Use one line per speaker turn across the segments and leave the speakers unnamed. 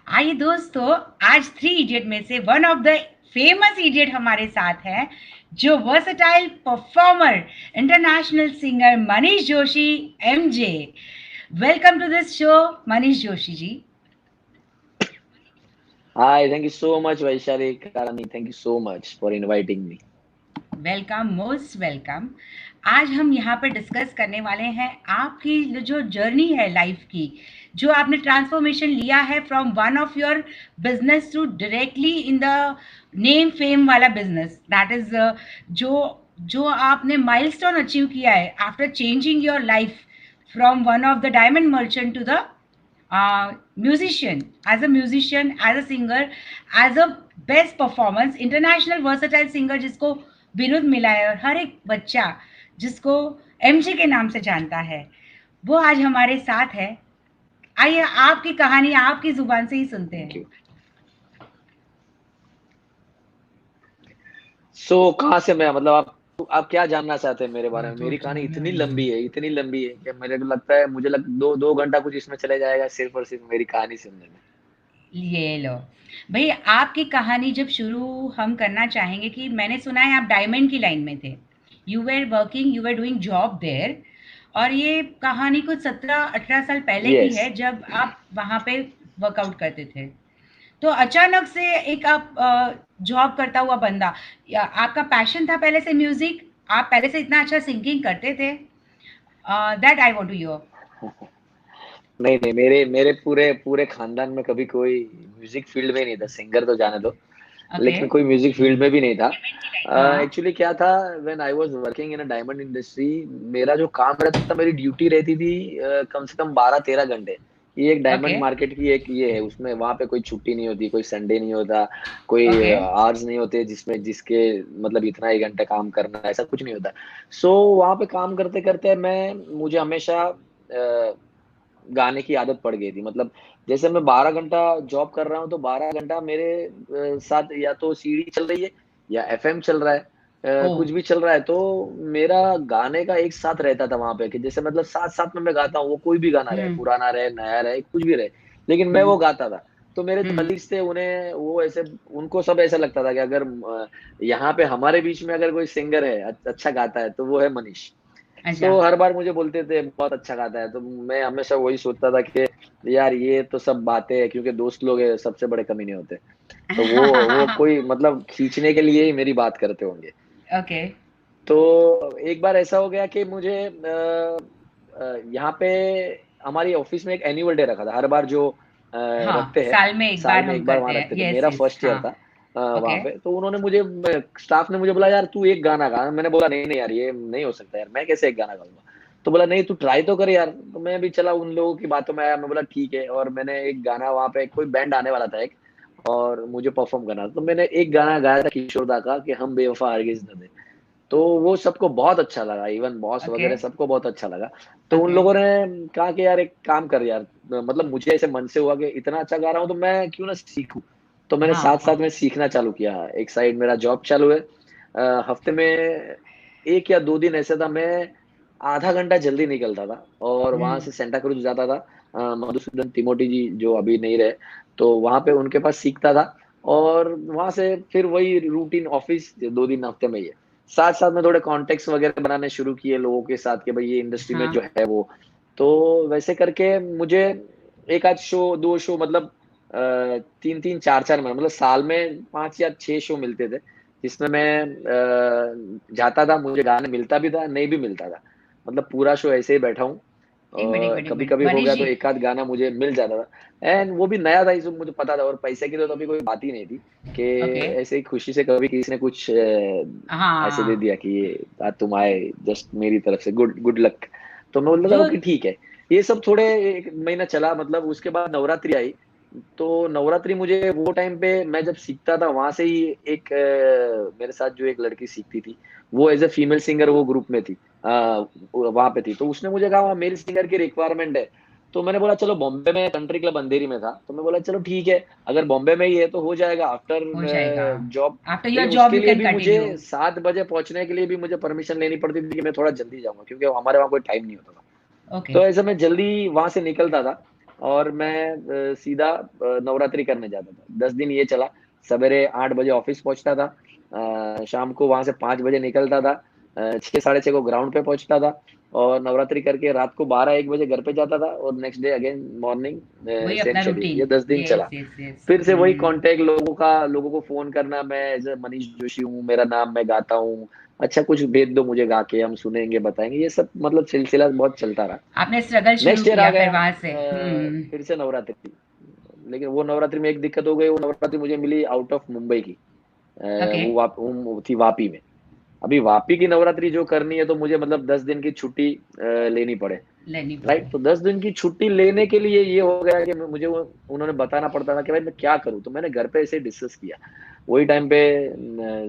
आइए दोस्तों, आज थ्री इडियट में से one of the famous idiot हमारे साथ है, जो versatile performer, international singer Manish Joshi, MJ. Welcome to this show, Manish Joshi ji.
Hi, thank you so much, Vaishali Karani. Thank you so much for inviting me.
Welcome, most welcome. आज हम यहाँ पर discuss करने वाले हैं आपकी जो जर्नी है लाइफ की, जो आपने ट्रांसफॉर्मेशन लिया है from one of your business to directly in the name fame वाला बिजनेस, दैट इज जो जो आपने माइलस्टोन अचीव किया है after changing your life from one of the diamond merchant to the musician, as a singer, as a best performance, international versatile singer जिसको विरुद्ध मिला है, और हर एक बच्चा जिसको एमजे के नाम से जानता है, वो आज हमारे साथ है। आइए आपकी कहानी आपकी जुबान से ही सुनते
Thank
हैं।
you. कहाँ से मैं मतलब आप क्या जानना चाहते हैं मेरे बारे में? मेरी कहानी इतनी लंबी है कि मेरे को लगता है मुझे दो दो घंटा कुछ इसमें चले जाएगा सिर्फ और सिर्फ मेरी कहानी सुनने में।
ये लो भाई, आपकी कहानी जब शुरू हम करना चाहेंगे कि मैंने सुना है आप डायमंड की लाइन में थे, you were working, you were doing job there, और ये कहानी कुछ 17-18 साल पहले की
यस।
है जब आप वहाँ पे वर्कआउट करते थे। तो अचानक से एक आप जॉब करता हुआ बंदा, या आपका पैशन था पहले से म्यूजिक, आप पहले से इतना अच्छा सिंगिंग करते थे, that I want to hear.
नहीं नहीं, मेरे मेरे पूरे पूरे खानदान में कभी कोई म्यूजिक फील्ड में नहीं था, सिंगर तो जाने दो,
ओके।
लेकिन कोई म्यूजिक फील्ड में भी नहीं था।
हाँ।
एक्चुअली क्या था, when I was working in a diamond industry, मेरा जो काम रहता था, मेरी ड्यूटी रहती थी कम से कम 12-13 घंटे। ये एक
ओके।
डायमंड मार्केट की एक ये है, उसमें वहां पे कोई छुट्टी नहीं होती, कोई संडे नहीं होता, कोई
ओके।
आवर्स नहीं होते जिसमें जिसके मतलब इतना ही घंटा काम करना, ऐसा कुछ नहीं होता। वहां पे काम करते करते मुझे हमेशा गाने की आदत पड़ गई थी। मतलब जैसे मैं 12 घंटा जॉब कर रहा हूँ, तो 12 घंटा मेरे साथ या तो सीडी चल रही है या एफएम चल रहा है,
ओ।
कुछ भी चल रहा है। तो मेरा गाने का एक साथ रहता था वहां पे, कि जैसे मतलब साथ साथ में मैं गाता हूँ, वो कोई भी गाना रहे,
हम्म।
पुराना रहे नया रहे कुछ भी रहे, लेकिन मैं
हम्म।
वो गाता था। तो मेरे जो
हम्म।
कलीग्स थे, उन्हें वो ऐसे, उनको सब ऐसा लगता था कि अगर यहाँ पे हमारे बीच में अगर कोई सिंगर है अच्छा गाता है, तो वो है मनीष।
अच्छा।
हर बार मुझे बोलते थे बहुत अच्छा गाता है, तो मैं हमेशा वही सोचता था कि यार ये तो सब बातें हैं, क्योंकि दोस्त लोग हैं, सबसे बड़े कमी नहीं होते। तो वो कोई मतलब खींचने के लिए ही मेरी बात करते होंगे।
ओके।
तो एक बार ऐसा हो गया कि मुझे यहाँ पे हमारी ऑफिस में एक एनुअल डे रखा था, हर बार जो
हाँ,
रखते हैं,
साल में एक
साल
बार
में
हम
एक बार
करते
वहां
हैं,
रखते थे।
यस
मेरा
यस,
फर्स्ट ईयर
हाँ।
था वहां
ओके।
पे। तो उन्होंने मुझे, स्टाफ ने मुझे बोला, यार तू एक गाना गा। मैंने बोला नहीं नहीं यार, ये नहीं हो सकता यार, मैं कैसे एक गाना गाऊंगा। तो बोला नहीं, तू ट्राई तो कर यार। तो मैं भी चला, उन लोगों की बातों में आया, मैं बोला ठीक है। और मैंने एक गाना, वहां पे कोई बैंड आने वाला था एक, और मुझे परफॉर्म करना था, तो मैंने एक गाना गाया था किशोर दा का, कि हम बेवफा हरगिज न। तो वो सबको बहुत अच्छा लगा, इवन बॉस
ओके।
वगैरह सबको बहुत अच्छा लगा। तो उन
ओके।
लोगों ने कहा कि यार एक काम कर यार, मतलब मुझे ऐसे मन से हुआ कि इतना अच्छा गा रहा हूँ तो मैं क्यों ना सीखूं। तो मैंने साथ
हाँ।
साथ में सीखना चालू किया। एक साइड मेरा जॉब चालू है, हफ्ते में 1 या 2 दिन ऐसा था, मैं आधा घंटा जल्दी निकलता था और वहां
हम्म।
से सेंटा क्रूज जाता था। मधुसूदन तिमोटी जी जो अभी नहीं रहे, तो वहां पे उनके पास सीखता था। और वहां से फिर वही रूटीन ऑफिस, 2 दिन हफ्ते में ही है। साथ साथ में थोड़े कॉन्टेक्ट वगैरह बनाने शुरू किए लोगों के साथ, कि भाई ये इंडस्ट्री में
हाँ।
जो है वो। तो वैसे करके मुझे एक आध शो, 2 शो, मतलब 3-3 4-4 में, मतलब साल में 5 या 6 शो मिलते थे, जिसमें मैं जाता था। मुझे गाने मिलता भी था, नहीं भी मिलता था, मतलब पूरा शो ऐसे ही बैठा हूँ।
एक मिनट, एक मिनट, एक
कभी
मिनट,
कभी हो
मनीष
गया तो
जी।
एक आध गाना मुझे मिल जाता था, एंड वो भी नया था, इसमें मुझे पता था। और पैसे की तो अभी कोई बात ही नहीं थी, कि
ओके।
ऐसे ही खुशी से कभी किसी ने कुछ ऐसे दे
हाँ।
दिया कि ये आज तुम आए, जस्ट मेरी तरफ से गुड गुड लक। तो मैं बोलता था
जो
ओके ठीक है। ये सब थोड़े 1 महीना चला, मतलब उसके बाद नवरात्रि आई। तो नवरात्रि मुझे वो टाइम पे, मैं जब सीखता था वहां से ही, एक मेरे साथ जो एक लड़की सीखती थी, वो एज ए फीमेल सिंगर वो ग्रुप में थी, वहां पे थी। तो उसने मुझे कहा वहाँ मेल सिंगर की रिक्वायरमेंट है। तो मैंने बोला चलो, बॉम्बे में कंट्री क्लब अंधेरी में था, तो मैं बोला चलो ठीक है, अगर बॉम्बे में ही है तो हो जाएगा आफ्टर
हो जाएगा,
जॉब।
आफ्टर योर
लेकिन
जॉब
उसके
यू
लिए
कैन
भी मुझे
कंटिन्यू।
7 बजे पहुंचने के लिए भी मुझे परमिशन लेनी पड़ती थी, कि मैं थोड़ा जल्दी जाऊंगा, क्योंकि हमारे वहाँ कोई टाइम नहीं होता था।
ओके।
तो ऐसे मैं जल्दी वहां से निकलता था। और मैं सीधा नवरात्रि करने जाता था। 10 दिन ये चला। सवेरे 8 बजे ऑफिस पहुंचता था, शाम को वहां से 5 बजे निकलता था, 6 साढ़े 6 को ग्राउंड पे पहुंचता था, और नवरात्रि करके रात को 12 1 बजे घर पे जाता था, और नेक्स्ट डे अगेन मॉर्निंग
वही
सेम
अपना
शेड्यूल। ये
रूटीन।
10 दिन चला।
Yes yes yes.
फिर से वही कांटेक्ट लोगों को फोन करना, मैं एज मनीष जोशी हूँ, मेरा नाम, मैं गाता हूँ, अच्छा कुछ भेज दो मुझे गा के, हम सुनेंगे बताएंगे, ये सब मतलब सिलसिला बहुत चलता रहा।
आपने स्ट्रगल शुरू
नेक्स्ट ईयर आ
किया फिर
गया,
वहां से। हम्म।
फिर से नवरात्रि। लेकिन वो नवरात्रि में एक दिक्कत हो गई, वो नवरात्रि मुझे मिली आउट ऑफ मुंबई की।
ओके।
वो थी वापी में। अभी वापी की नवरात्रि जो करनी है, तो मुझे मतलब 10 दिन की छुट्टी लेनी पड़े।
लेनी
राइट,
पड़े।
तो 10 दिन की छुट्टी लेने के लिए ये हो गया कि मुझे वो उन्होंने बताना पड़ता था कि भाई मैं क्या करूं। तो मैंने घर पे ऐसे डिस्कस किया। वही टाइम पे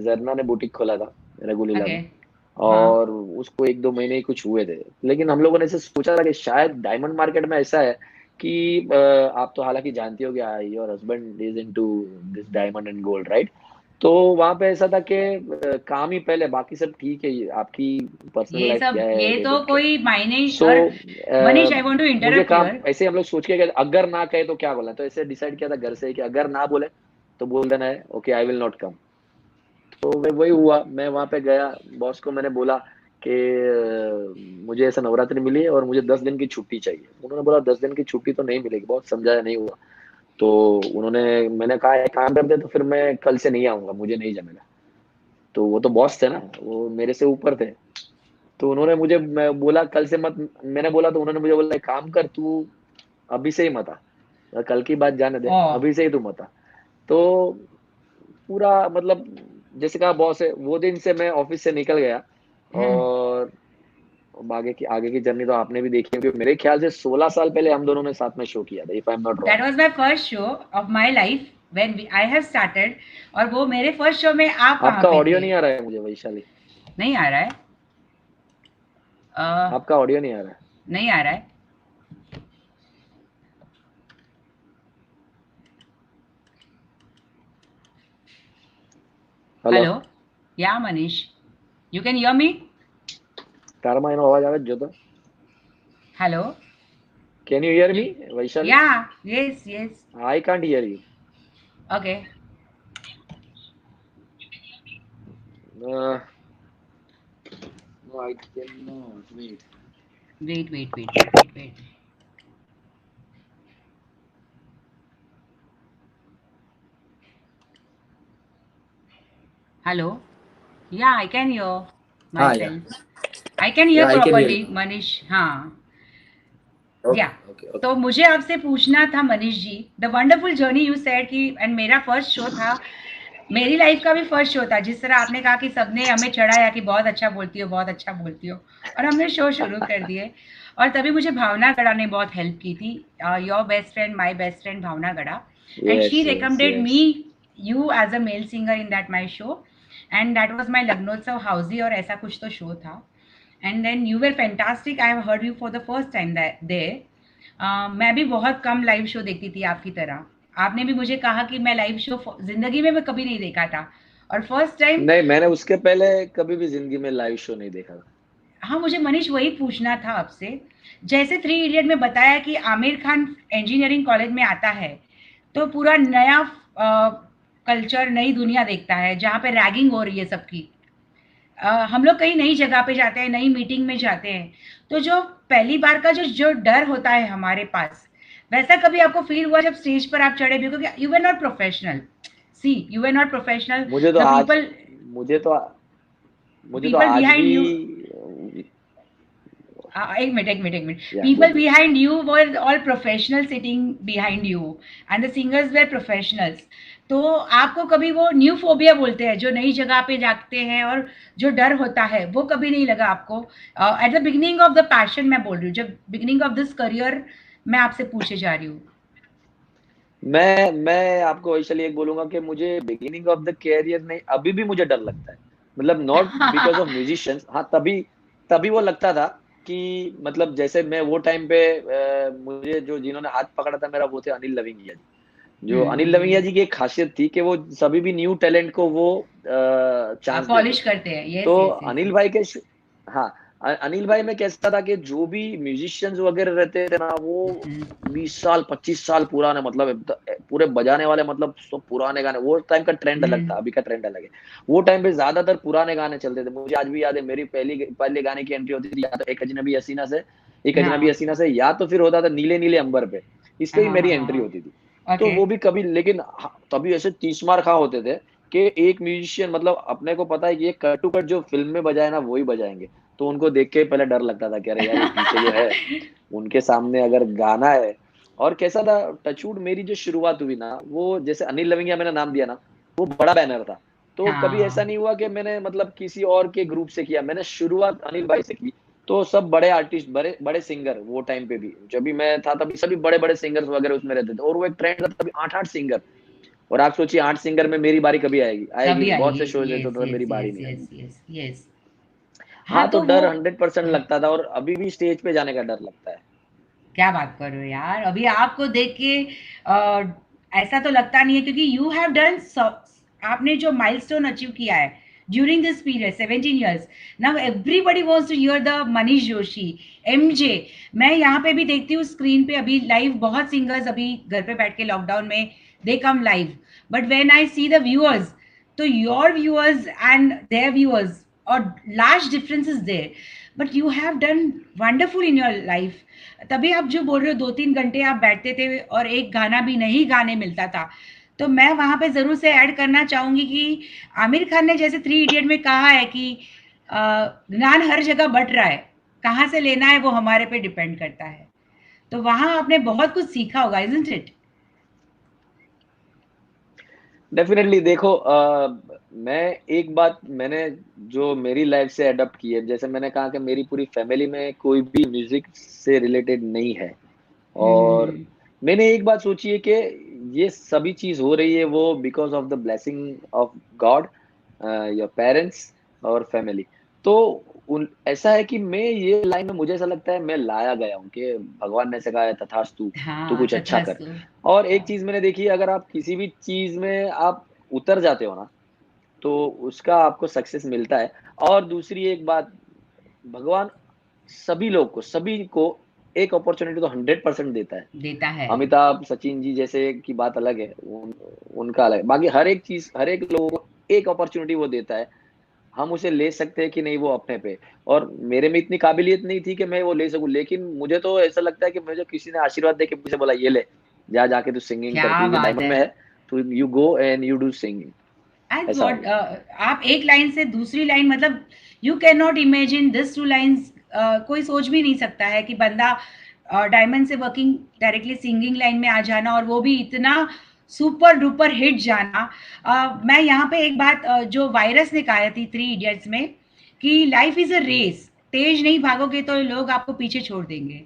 जरना ने बुटीक खोला था रघुलीला
ओके।
में,
हाँ।
और उसको 1 2 महीने ही कुछ हुए थे। लेकिन हम लोगों ने ऐसे सोचा था कि शायद डायमंड मार्केट में ऐसा है कि आप तो हालांकि जानती हो कि your husband is into this diamond and gold, right. तो वहां पे ऐसा था कि काम ही पहले, बाकी सब ठीक है, ये आपकी पर्सनल
ये
लाइफ
सब
क्या है,
ये
दे
तो
डोंट केयर।
कोई मायने।
सो
और मनीष, आई वांट टू
मुझे
इंटरप्ट
काम
हियर।
ऐसे हम लोग सोच के गए, अगर ना कहे तो क्या बोला, तो ऐसे डिसाइड किया था घर से कि अगर ना बोले तो बोल देना है okay I will not come. तो वही हुआ, मैं वहां पे गया, बॉस को मैंने बोला कि मुझे ऐसा नवरात्रि मिली है और मुझे 10 दिन की छुट्टी चाहिए। उन्होंने बोला 10 दिन की छुट्टी तो नहीं मिलेगी, बहुत समझाया, नहीं हुआ। तो उन्होंने मैंने कहा एक काम करते, तो फिर मैं कल से नहीं आऊंगा, मुझे नहीं जमेगा। तो वो तो बॉस थे ना, वो मेरे से ऊपर थे। तो उन्होंने मुझे मैं बोला कल से मत, मैंने बोला तो उन्होंने मुझे बोला एक काम कर तू अभी से ही मत आ, कल की बात जाने दे,
ओ।
अभी से ही तू मत आ। तो पूरा मतलब जैसे कहा बॉस है, वो दिन से मैं ऑफिस से निकल गया।
हम्म।
और अब आगे की जर्नी तो आपने भी देखी होगी। मेरे ख्याल से 16 साल पहले हम दोनों ने साथ में शो किया था, if I am not
that
wrong.
Was my first show off my life when I have started. और वो मेरे फर्स्ट शो में आप वहां
आपका
पे
ऑडियो
थे।
नहीं आ रहा है मुझे, वैशाली।
नहीं आ रहा है। अ,
आपका ऑडियो नहीं आ रहा है।
नहीं आ रहा है।
Hello.
Hello. Yeah Manish, you can hear me?
तारा माइनो आवाज आवे जो तो।
Hello.
Can you hear
you.
Me, Vaishali?
Yeah. Yes yes.
I can't hear you.
Okay.
No I can not wait.
Wait wait wait wait wait wait. Hello. Yeah I can here माई
हाँ, या
self. I can hear
yeah I can hear
properly
you.
Manish. हाँ। Yeah.
Okay okay okay.
तो मुझे आपसे पूछना था Manish ji, the wonderful journey you said कि, and मेरा फर्स्ट शो था, मेरी लाइफ का भी फर्स्ट शो था। जिस तरह आपने कहा कि सबने हमें चढ़ाया कि बहुत अच्छा बोलती हो, बहुत अच्छा बोलती हो, और हमने शो शुरू कर दिए। और तभी मुझे भावना गढ़ा ने बहुत हेल्प की थी। Your best friend, my best friend Bhavna Gadha. And
yes
she
yes
recommended
yes.
Me you as a male singer in that my show. And that was my Lagnotsav हाउजी, और ऐसा कुछ तो शो था। And then you were fantastic, I have heard you for the first time there. मैं भी बहुत come live show देखती थी आपकी तरह। आपने भी मुझे कहा कि मैं लाइव शो ज़िंदगी में मैं कभी नहीं देखा था, और फर्स्ट टाइम।
नहीं, मैंने उसके पहले कभी भी जिंदगी में लाइव शो नहीं देखा था।
हाँ, मुझे मनीष वही पूछना था आपसे। जैसे थ्री इडियट में बताया कि आमिर खान इंजीनियरिंग कॉलेज में आता है, तो पूरा नया कल्चर, नई दुनिया देखता है जहाँ पे रैगिंग हो रही है सबकी। हम लोग कहीं नई जगह पे जाते हैं, नई मीटिंग में जाते हैं, तो जो पहली बार का जो जो डर होता है हमारे पास, वैसा कभी आपको फील हुआ जब स्टेज पर आप चढ़े? Because you were not professional. See, you were not professional.
मुझे तो
द
आज
पीपल
मुझे तो मुझे तो
पीपल
आज भी।
बिहाइंड यू, एक मिनट एक मिनट एक मिनट,
या
पीपल
बोलिए।
Behind you were all professional sitting behind you, and the singers were professionals. तो आपको कभी वो न्यू फोबिया बोलते हैं, जो नई जगह पे जाते हैं, और जो डर होता है, वो कभी नहीं लगा आपको at the beginning of the passion? मैं बोल रही हूँ, जब बिगिनिंग ऑफ दिस करियर मैं आपसे पूछे जा रही हूँ।
मैं आपको वैशाली एक बोलूंगा कि मुझे बिगिनिंग ऑफ द कैरियर नहीं, अभी भी मुझे डर लगता है। मतलब नॉट बिकॉज ऑफ म्यूजिशियंस, हाँ तभी तभी वो लगता था कि मतलब जैसे मैं वो टाइम पे मुझे जो जिन्होंने हाथ पकड़ा था मेरा, वो थे अनिल लविंगिया जी। जो अनिल लविंगिया जी की एक खासियत थी कि वो सभी भी न्यू टैलेंट को वो चांस देते
पॉलिश
थे।
करते हैं।
तो
yes yes yes
Anil
yes.
भाई के हाँ, अनिल भाई में कैसा था कि जो भी म्यूजिशियंस वगैरह रहते थे ना, वो 20 साल 25 साल पुराने, मतलब पूरे बजाने वाले, मतलब सब पुराने गाने। वो टाइम का ट्रेंड अलग था, अभी का ट्रेंड अलग है। वो टाइम पे ज्यादातर पुराने गाने चलते थे। मुझे आज भी याद है, मेरी पहले गाने की एंट्री होती थी या तो एक अजनबी हसीना से,
हाँ
या तो फिर होता था नीले नीले अंबर पे। इस पे ही
हाँ
मेरी
हाँ हाँ
एंट्री
हाँ।
होती थी। तो
ओके।
वो भी कभी, लेकिन तभी ऐसे 30 मार खा होते थे कि एक म्यूजिशियन, मतलब अपने को पता है कि ये कट टू कट जो फिल्म में बजाए ना वही बजाएंगे। तो उनको देख के पहले डर लगता था कि अरे यार ये पीछे जो है उनके सामने अगर गाना है। और कैसा था, टचवुड मेरी जो शुरुआत हुई ना, वो जैसे अनिल लविंगिया मैंने नाम दिया ना, वो बड़ा बैनर था। तो कभी ऐसा
हाँ
नहीं हुआ कि मैंने मतलब किसी और के ग्रुप से किया, मैंने शुरुआत अनिल भाई से की। तो सब बड़े आर्टिस्ट, बड़े बड़े सिंगर, वो टाइम पे भी जब भी मैं था तभी सभी बड़े बड़े सिंगर्स वगैरह उसमें रहते थे। और वो एक ट्रेंड था तभी, 8 8 सिंगर। और आप सोचिए 8 सिंगर में मेरी बारी कभी आएगी, आएगी
कभी
नहीं। बहुत
आएगी।
से शोज है
यस
तो मेरी
यस
बारी
यस
नहीं
यस
आती।
Yes yes. हाँ
हाँ, तो
तो वो,
डर 100% लगता था, और अभी भी स्टेज पे जाने का डर लगता है।
क्या बात कर रहे हो यार, अभी आपको देख के ऐसा तो लगता नहीं है, क्योंकि यू हैव डन, आपने जो माइलस्टोन अचीव किया है during this period 17 years, now everybody wants to hear the Manish Joshi, MJ. मैं यहाँ पे भी देखती हूँ स्क्रीन पे अभी लाइव, बहुत सिंगर्स अभी घर पे बैठ के लॉकडाउन में they come live, but when I see the viewers, तो your viewers and their viewers, और large difference is there, but you have done wonderful in your life. तभी आप जो बोल रहे हो 2 3 घंटे आप बैठते थे और एक गाना भी नहीं गाने मिलता था, तो मैं वहां पे जरूर से ऐड करना चाहूंगी कि आमिर खान ने जैसे 3 इडियट में कहा है कि ज्ञान हर जगह बट रहा है, कहाँ से लेना है वो हमारे पे डिपेंड करता है। तो वहां आपने बहुत कुछ सीखा होगा, इजंट इट?
डेफिनेटली देखो, मैं एक बात मैंने जो मेरी लाइफ से अडॉप्ट की है, जैसे मैंने कहा कि मेरी पूरी फैमिली में कोई भी म्यूजिक से रिलेटेड नहीं है। और
हम्म।
मैंने एक बात सोची है कि ये सभी चीज हो रही है वो because of the blessing of God, your parents और फैमिली। तो उन ऐसा है कि मैं ये लाइन में, मुझे ऐसा लगता है मैं लाया गया हूँ कि भगवान ने ऐसा कहा है, तथास्तु, तू
हाँ
कुछ अच्छा कर।
तथास्तु।
और एक
हाँ,
चीज मैंने देखी है, अगर आप किसी भी चीज में आप उतर जाते हो ना, तो उसका आपको सक्सेस मिलता है। और दूसरी एक बात, भगवान सभी लोग को, सभी को एक अपॉर्चुनिटी तो 100% देता है।
देता है।
अमिताभ सचिन जी जैसे की बात अलग है, उनका अलग है। बाकी हर एक चीज, हर एक लोगों को एक अपॉर्चुनिटी वो देता है। हम उसे ले सकते हैं कि नहीं, वो अपने पे। और मेरे में इतनी काबिलियत नहीं थी कि मैं वो ले सकूं, लेकिन मुझे तो ऐसा लगता है कि मुझे किसी ने आशीर्वाद दे के मुझे बोला, ये ले, जा जाके तू सिंगिंग कर,
क्या
तू
बात
डायमंड
है।
में है, तू you go and you do singing.
As
ऐसा हो
व्हाट,
गया।
आप एक लाइन से दूसरी लाइन, मतलब you can not imagine this 2 lines, कोई सोच भी नहीं सकता है कि बंदा डायमंड से वर्किंग डायरेक्टली सिंगिंग लाइन में आ जाना, और वो भी इतना सुपर डुपर हिट जाना। मैं यहाँ पे एक बात, जो वायरस ने कहा थी 3 इडियट्स में, कि लाइफ इज अ रेस, तेज नहीं भागोगे तो लोग आपको पीछे छोड़ देंगे।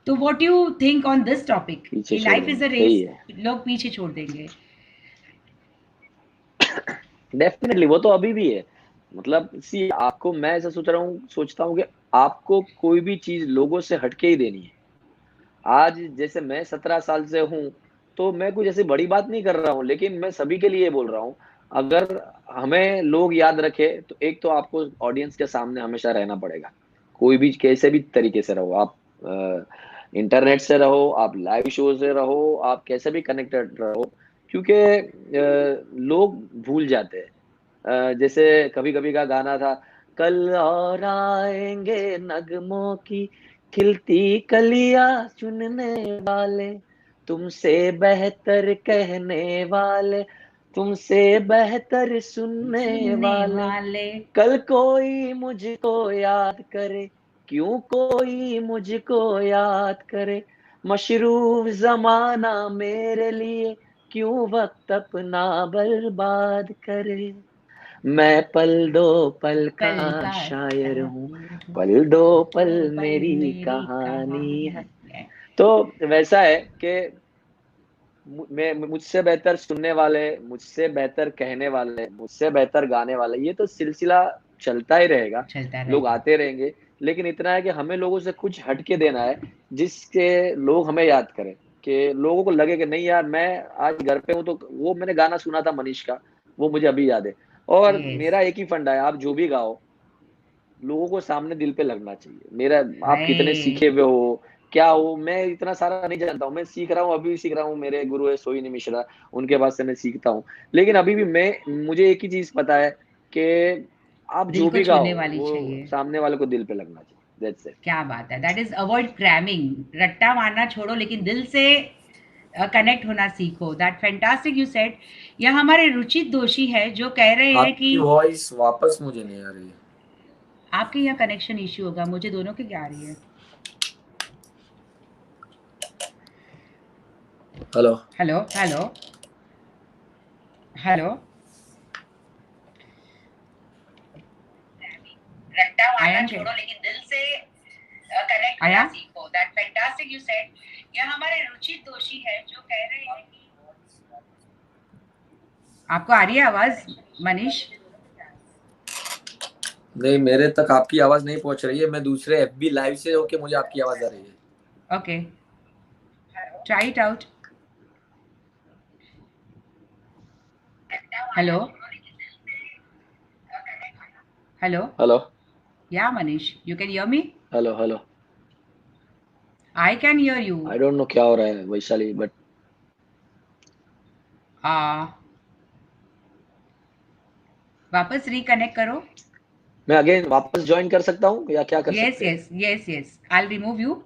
तो what you think on this topic,
पीछे
कि
छोड़
लाइफ इज
देंगे,
अ
सही
रेस,
है।
लोग पीछे छोड़ देंगे?
डेफिनेटली वो तो अभी भी है। मतलब सी, आपको, मैं ऐसा सोचता हूँ कि आपको कोई भी चीज लोगों से हटके ही देनी है। आज जैसे मैं 17 साल से हूँ, तो मैं कुछ ऐसी बड़ी बात नहीं कर रहा हूँ, लेकिन मैं सभी के लिए बोल रहा हूँ। अगर हमें लोग याद रखे, तो एक तो आपको ऑडियंस के सामने हमेशा रहना पड़ेगा। कोई भी कैसे भी तरीके से रहो आप, इंटरनेट से रहो, आप लाइव शो से रहो, आप कैसे भी कनेक्टेड रहो। क्योंकि लोग भूल जाते हैं। जैसे कभी कभी का गाना था, कल और आएंगे नगमों की खिलती कलियां चुनने वाले, तुमसे बेहतर कहने वाले, तुमसे बेहतर सुनने
सुनने
वाले।
वाले।
कल कोई मुझको याद करे, क्यों कोई मुझको याद करे, मशरूफ जमाना मेरे लिए, क्यों वक्त अपना बर्बाद करे। मैं पल दो पल का
पल का
शायर हूँ,
शायर हूँ,
पल दो पल
दो पल
मेरी
मेरी
कहानी है।
कहानी है।
तो वैसा है कि मैं, मुझसे बेहतर सुनने वाले, मुझसे बेहतर कहने वाले, मुझसे बेहतर गाने वाले, ये तो सिलसिला चलता ही रहेगा।
चलता
लोग
रहेगा।
आते रहेंगे। लेकिन इतना है कि हमें लोगों से कुछ हटके देना है, जिसके लोग हमें याद करें, कि लोगों को लगे कि नहीं यार, मैं आज घर पे हूँ तो वो मैंने गाना सुना था मनीष का, वो मुझे अभी याद है। और
यस।
मेरा एक ही फंडा है, आप जो भी गाओ, लोगों को सामने दिल पे लगना चाहिए। मेरा आप कितने सीखे
राइट।
हुए हो, क्या हो, मैं इतना सारा नहीं जानता हूँ। मैं सीख रहा हूँ, अभी भी सीख रहा हूँ। मेरे गुरु है सोहिनी मिश्रा, उनके पास से मैं सीखता हूँ। लेकिन अभी भी मुझे एक ही चीज पता है कि आप
दिल
जो
को
भी गाओ
छूने वाली
वो
चाहिए।
सामने वाले को दिल पे लगना चाहिए। That's it.
क्या बात है, दैट इज अवॉइड क्रैमिंग, रट्टा मारना छोड़ो लेकिन दिल से कनेक्ट होना सीखो। That fantastic you said. यह हमारे रुचित दोषी है जो कह रहे हैं कि
आपकी वॉइस वापस मुझे नहीं आ रही है।
आपके यहाँ कनेक्शन इश्यू होगा, मुझे दोनों की क्या आ रही है।
हेलो।
Hello hello hello.
रट्टा मारना
आया क्या?
छोड़ो लेकिन दिल से कनेक्ट
आया?
होना सीखो। That fantastic you said. यह हमारे रुचित दोषी है जो कह रहे हैं कि
आपको आ रही है आवाज मनीष?
नहीं, मेरे तक आपकी आवाज नहीं पहुंच रही है। मैं दूसरे एफबी लाइव से होके मुझे आपकी आवाज आ रही है।
Okay, try it out. Hello hello.
Hello
yeah Manish, you can hear me?
Hello hello.
I can hear you.
I don't know क्या हो रहा है वैशाली, बट
वापस रिकनेक्ट करो।
मैं अगेन वापस ज्वाइन कर सकता हूँ या क्या कर
यस
सकते हैं?
Yes yes yes, I remove you.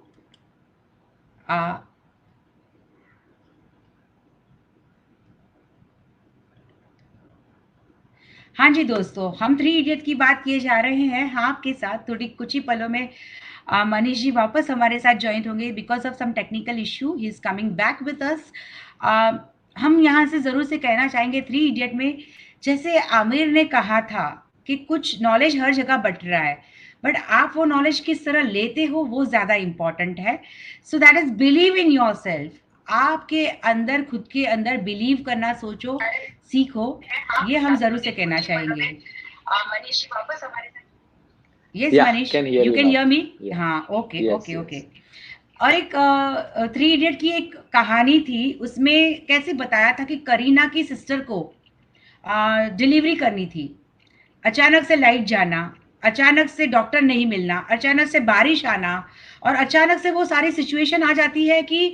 हाँ जी दोस्तों, हम थ्री इडियट की बात किए जा रहे हैं। हाँ, आपके साथ थोड़ी कुछ ही पलों में मनीष जी वापस हमारे साथ ज्वाइन होंगे because of some technical issue. He is coming back with us. हम यहाँ से ज़रूर से कहना चाहेंगे थ्री इडियट में, जैसे आमिर ने कहा था कि कुछ नॉलेज हर जगह बट रहा है, बट आप वो नॉलेज किस तरह लेते हो वो ज़्यादा इम्पॉर्टेंट है। So that is believe in your self. आपके अंदर, खुद के अंदर बिलीव करना सोचो, सीखो। ये हम ज़रूर से कहना चाहेंगे।
मनीष जी वापस हमारे साथ।
यस
या
Manish,
can hear
you
you
can
now.
Hear me?
या
हाँ, okay
yes
okay okay.
Yes.
और एक थ्री इडियट की एक कहानी थी, उसमें कैसे बताया था कि करीना की सिस्टर को डिलीवरी करनी थी। अचानक से लाइट जाना, अचानक से डॉक्टर नहीं मिलना, अचानक से बारिश आना, और अचानक से वो सारी सिचुएशन आ जाती है कि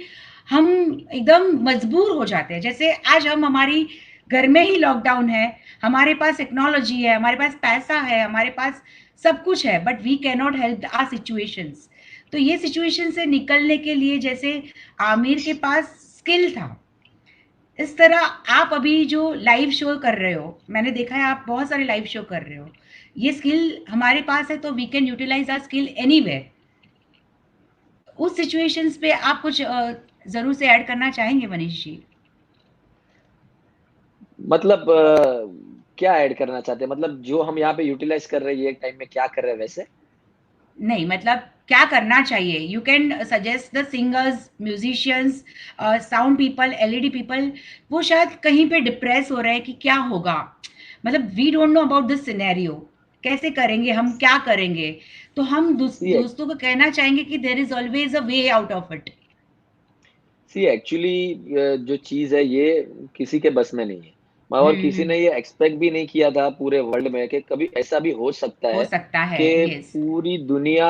हम एकदम मजबूर हो जाते हैं। जैसे आज हम हमारी घर में ही लॉकडाउन है, हमारे पास टेक्नोलॉजी है, हमारे पास पैसा है, हमारे पास सब कुछ है, but we can not help our situations. तो ये सिचुएशन से निकलने के लिए जैसे आमिर के पास स्किल था, इस तरह आप अभी जो लाइव शो कर रहे हो, मैंने देखा है आप बहुत सारे लाइव शो कर रहे हो, ये स्किल हमारे पास है तो we can utilize our skill anywhere. उस सिचुएशंस पे आप कुछ जरूर से ऐड करना चाहेंगे मनीष जी?
मतलब क्या ऐड करना चाहते हैं? मतलब जो हम यहाँ पे यूटिलाइज कर रहे हैं ये टाइम में क्या कर रहे हैं वैसे?
नहीं, मतलब क्या करना चाहिए? You can suggest the singers, musicians, sound people, LED people. वो शायद कहीं पे डिप्रेस हो रहे हैं कि क्या होगा, मतलब we don't know about this scenario, कैसे करेंगे, हम क्या करेंगे। तो हम
सी
दोस्तों को कहना चाहेंगे कि there is always a way out of it.
See actually जो चीज है ये किसी के बस में नहीं है। और किसी
हम्म।
ने ये एक्सपेक्ट भी नहीं किया था पूरे वर्ल्ड में कि कभी ऐसा भी हो सकता
हो
है
सकता है,
कि
यस।
पूरी दुनिया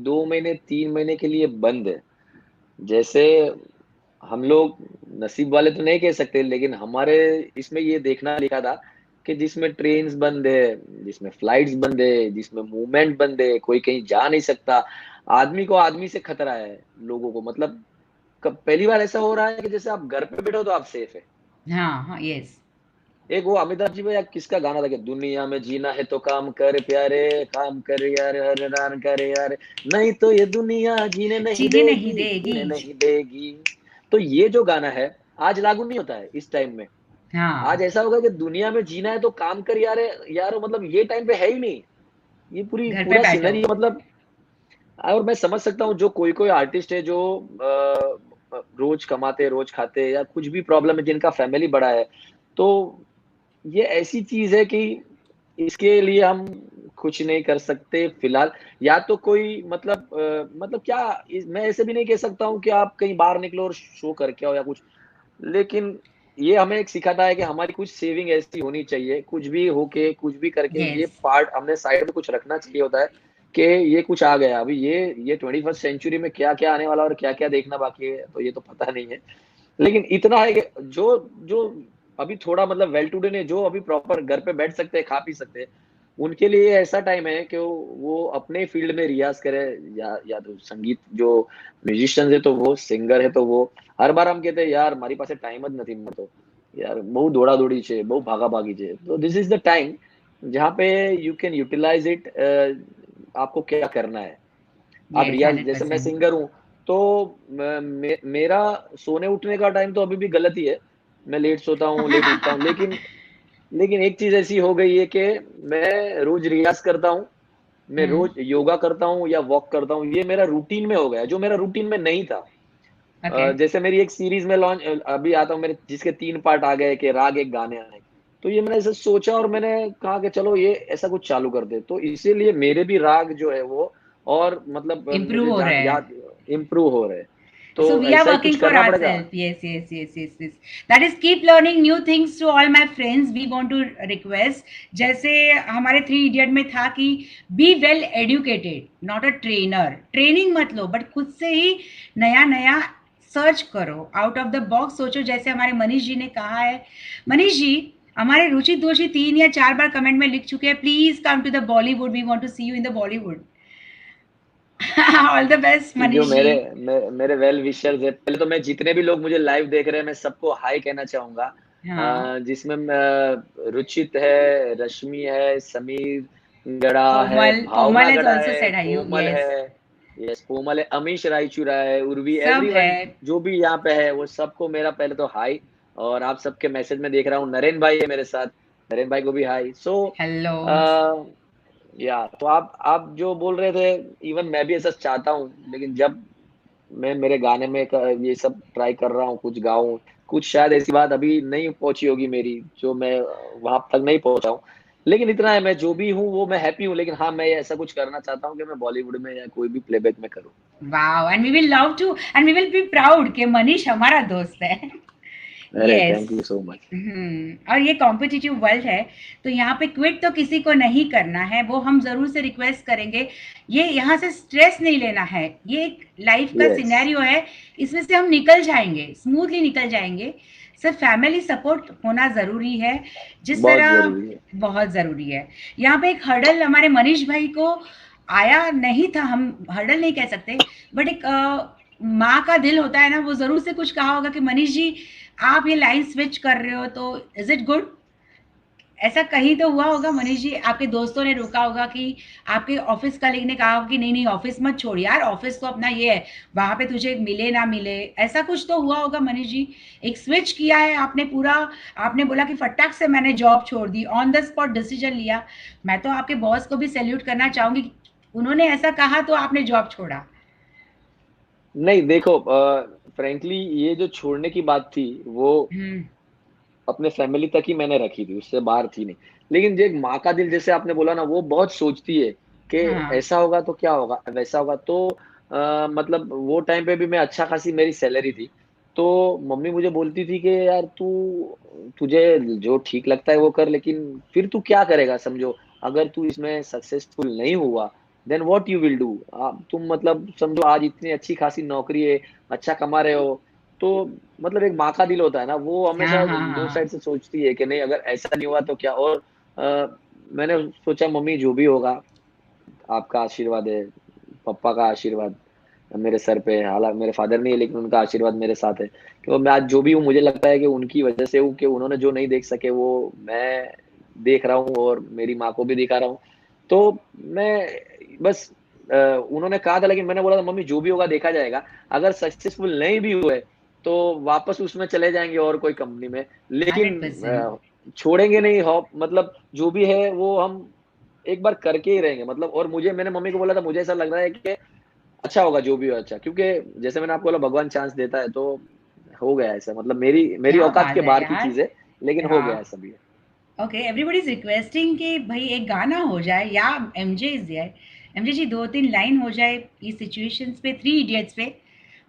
2 महीने 3 महीने के लिए बंद है। जैसे हम लोग नसीब वाले तो नहीं कह सकते, लेकिन हमारे इसमें ये देखना लिखा था कि जिसमें ट्रेन्स बंद है, जिसमें फ्लाइट्स बंद है, जिसमें मूवमेंट बंद है, कोई कहीं जा नहीं सकता। आदमी को आदमी से खतरा है, लोगों को मतलब पहली बार ऐसा हो रहा है कि जैसे आप घर पे बैठो तो आप सेफ है।
हाँ हाँ, यस।
एक वो अमिताभ जी भैया किसका गाना था कि दुनिया में जीना है तो काम कर प्यारे, काम कर यार, हर रान कर यार, नहीं तो ये दुनिया जीने नहीं
चीनी नहीं
देगी,
देगी।
जीने नहीं देगी। तो ये जो गाना है आज लागू नहीं होता है इस टाइम में। आज
हाँ,
ऐसा होगा कि दुनिया में जीना है तो काम कर यार, यार मतलब ये टाइम पे है ही नहीं। ये पूरी
घर पे
पूरा
बैठो।
सिनेरियो मतलब। और मैं समझ सकता हूँ जो कोई कोई आर्टिस्ट है जो रोज कमाते रोज खाते या कुछ भी प्रॉब्लम है, जिनका फैमिली बड़ा है। तो ये ऐसी चीज है कि इसके लिए हम कुछ नहीं कर सकते फिलहाल। या तो कोई मतलब मतलब क्या, मैं ऐसे भी नहीं कह सकता हूँ कि आप कहीं बाहर निकलो और शो करके आओ या कुछ। लेकिन ये हमें एक सिखाता है कि हमारी कुछ सेविंग ऐसी होनी चाहिए, कुछ भी होके कुछ भी करके ये
यस।
पार्ट हमने साइड में कुछ रखना चाहिए होता है कि ये कुछ आ गया अभी, ये 21st सेंचुरी में क्या क्या आने वाला और क्या क्या देखना बाकी है तो ये तो पता नहीं है। लेकिन इतना है कि जो जो अभी थोड़ा मतलब वेल टू डे ने, जो अभी प्रॉपर घर पे बैठ सकते हैं, खा पी सकते हैं, उनके लिए ऐसा टाइम है कि वो अपने फील्ड में रियाज करे, या तो संगीत, जो म्यूजिशियन है तो वो, सिंगर है तो वो। हर बार हम कहते हैं यार हमारी पास टाइम જ નથી મળતો, यार बहुत दौड़ा दौड़ी છે, बहुत भागा भागी છે, तो दिस इज द टाइम जहाँ पे यू कैन यूटिलाइज इट। आपको क्या करना है, आप
यस,
रियाज, जैसे मैं
100%।
सिंगर हूँ तो मेरा सोने उठने का टाइम तो अभी भी गलत ही है, मैं लेट सोता हूँ, लेट उठता हूँ, लेकिन लेकिन एक चीज ऐसी हो गई है कि मैं रोज रियाज करता हूँ, मैं रोज योगा करता हूँ या वॉक करता हूँ, ये मेरा रूटीन में हो गया जो मेरा रूटीन में नहीं था।
ओके।
जैसे मेरी एक सीरीज में लॉन्च अभी आता हूँ मेरे, जिसके 3 पार्ट आ गए कि राग एक गाने आए, तो ये मैंने ऐसे सोचा और मैंने कहा कि चलो ये ऐसा कुछ चालू कर दे, तो इसीलिए मेरे भी राग जो है वो, और मतलब
इम्प्रूव
मुझे
हो रहे हैं।
याद इम्प्रूव हो रहे हैं,
So
तो
we are
ऐसा ही कुछ
working for
करना पड़ेगा।
ourselves. Yes, yes, yes, yes, yes. That is keep learning new things to all my friends. We want to request. जैसे हमारे थ्री इडियट में था कि be well educated, not a trainer. Training मत लो, but खुद से ही नया नया सर्च करो, आउट ऑफ द बॉक्स सोचो। जैसे हमारे मनीष जी ने कहा है, मनीष जी हमारे रुचि दोषी 3 या 4 बार कमेंट में लिख चुके हैं, please come to the Bollywood, we want to see you in the Bollywood. All the best
कि जो
मनीष जी।
मेरे वेल विशर्स है, पहले तो मैं जितने भी लोग मुझे लाइव देख रहे हैं मैं सबको हाय कहना चाहूंगा।
हाँ,
जिसमें रुचित है, रश्मि है, समीर गड़ा है,
कोमल, कोमल
भावना
हैज
गड़ा
ऑल्सो
है,
said hi you.
Komal
yes,
है, यस कोमल है, अमीश रायचूरा है, उर्वी,
सब है।
एवरीवन जो भी यहाँ पे है वो सबको मेरा पहले तो हाय। और आप सबके मैसेज में देख रहा हूँ नरेन भाई है मेरे साथ, नरेन भाई को भी हाय। So
hello.
या तो आप जो बोल रहे थे, इवन मैं भी ऐसा चाहता हूँ, लेकिन जब मैं मेरे गाने में ये सब ट्राई कर रहा हूँ, कुछ गाऊं, कुछ शायद ऐसी बात अभी नहीं पहुंची होगी मेरी जो मैं वहां तक नहीं पहुंचा हूँ, लेकिन इतना है मैं जो भी हूँ वो मैं हैप्पी हूँ। लेकिन हाँ मैं ऐसा कुछ करना चाहता हूँ कि मैं बॉलीवुड में या कोई भी प्लेबैक में करूँ।
Wow, and we will love to and we will be proud कि मनीष हमारा दोस्त है।
अरे
yes.
Thank you so much.
और ये कॉम्पिटिटिव वर्ल्ड है, तो यहाँ पे क्विट तो किसी को नहीं करना है, वो हम जरूर से रिक्वेस्ट करेंगे। ये यहाँ से स्ट्रेस नहीं लेना है, ये एक लाइफ का
यस,
सिनेरियो है, इसमें से हम निकल जाएंगे, स्मूथली निकल जाएंगे। सिर्फ फैमिली सपोर्ट होना ज़रूरी है, जिस
बहुत
तरह
जरूरी है।
बहुत ज़रूरी है। यहाँ पे एक हर्डल हमारे मनीष भाई को आया नहीं था, हम हर्डल नहीं कह सकते, बट एक माँ का दिल होता है ना, वो ज़रूर से कुछ कहा होगा कि मनीष जी आप ये लाइन स्विच कर रहे हो तो इज इट गुड। ऐसा कहीं तो हुआ होगा मनीष जी, आपके दोस्तों ने रोका होगा कि आपके ऑफिस कलीग ने कहा होगा कि नहीं नहीं ऑफिस मत छोड़ यार, ऑफिस तो अपना ये है, वहां पे तुझे मिले ना मिले, ऐसा कुछ तो हुआ होगा मनीष जी। एक स्विच किया है आपने पूरा, आपने बोला कि फटाक से मैंने जॉब छोड़ दी, ऑन द स्पॉट डिसीजन लिया। मैं तो आपके बॉस को भी सैल्यूट करना चाहूंगी, उन्होंने ऐसा कहा तो आपने जॉब छोड़ा।
नहीं देखो, फ्रेंकली ये जो छोड़ने की बात थी वो
हम्म।
अपने फैमिली तक ही मैंने रखी थी, उससे बाहर थी नहीं। लेकिन जो एक माँ का दिल, जैसे आपने बोला ना, वो बहुत सोचती है कि
हाँ।
ऐसा होगा तो क्या होगा, वैसा होगा तो मतलब वो टाइम पे भी मैं अच्छा खासी मेरी सैलरी थी, तो मम्मी मुझे बोलती थी कि यार तू, तुझे जो ठीक लगता है वो कर, लेकिन फिर तू क्या करेगा, समझो अगर तू इसमें सक्सेसफुल नहीं हुआ then what you will do. तुम मतलब समझो आज इतनी अच्छी खासी नौकरी है, अच्छा कमा रहे हो, तो मतलब एक माँ का दिल होता है ना, वो
हाँ
हमेशा
हाँ
दो
हाँ।
साइड से सोचती है कि नहीं अगर ऐसा नहीं हुआ तो क्या। और मैंने सोचा मम्मी जो भी होगा, आपका आशीर्वाद है, पापा का आशीर्वाद मेरे सर पे, हालांकि मेरे फादर नहीं है लेकिन उनका आशीर्वाद मेरे साथ है, कि मैं आज जो भी हूँ मुझे लगता है कि उनकी वजह से हूँ, कि उन्होंने जो नहीं देख सके वो मैं देख रहा हूँ और मेरी माँ को भी दिखा रहा हूँ। तो मैं बस उन्होंने कहा था, लेकिन मैंने बोला था मम्मी जो भी होगा देखा जाएगा, अगर सक्सेसफुल नहीं भी हुए तो वापस उसमें चले जाएंगे और कोई कंपनी में, लेकिन
100%।
छोड़ेंगे नहीं हॉप, मतलब जो भी है वो हम एक बार करके ही रहेंगे मतलब। और मैंने मम्मी को बोला था मुझे ऐसा लग रहा है कि अच्छा होगा जो भी हो अच्छा, क्योंकि जैसे मैंने आपको बोला भगवान चांस देता है, तो हो गया ऐसा, मतलब मेरी मेरी
क्या
औकात के
बात है
बाहर की
यार।
चीज है, लेकिन हो गया
हाँ।
ऐसा भी है।
ओके, एवरीबॉडी इज रिक्वेस्टिंग कि भाई एक गाना हो जाए, या MJ is there, MJ ji 2-3 line हो जाए इस सिचुएशंस पे, थ्री इडियट्स पे।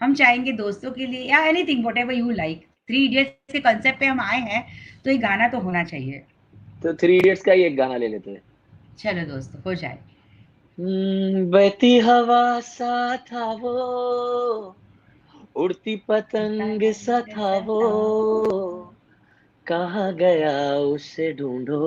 हम चाहेंगे दोस्तों के लिए, या anything what ever you like, three idiots के कंसेप्ट पे हम आए हैं, तो एक गाना तो होना चाहिए।
तो थ्री इडियट्स का ही एक गाना ले लेते हैं।
चलो दोस्तों, हो जाए।
बहती हवा सा था वो, उड़ती पतंग सा था वो, कहाँ गया उसे ढूंढो।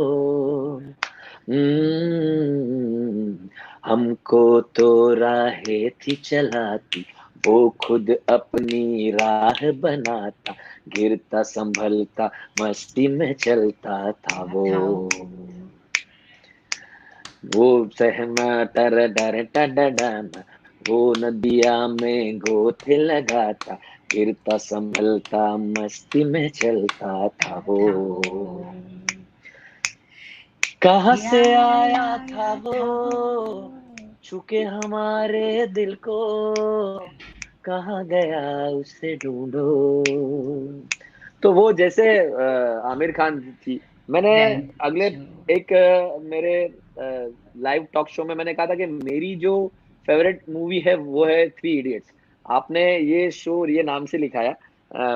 हमको तो राहें थी चलाती, वो खुद अपनी राह बनाता, गिरता संभलता मस्ती में चलता था वो सहमा टर डर टडडन, वो नदिया में गोते लगाता, गिरता संभलता मस्ती में चलता था वो। कहाँ से आया था वो, छुके हमारे दिल को, कहाँ गया उसे ढूंढो। तो वो जैसे आमिर खान थी, मैंने अगले एक मेरे लाइव टॉक शो में मैंने कहा था कि मेरी जो फेवरेट मूवी है वो है थ्री इडियट्स। आपने ये शो ये नाम से लिखाया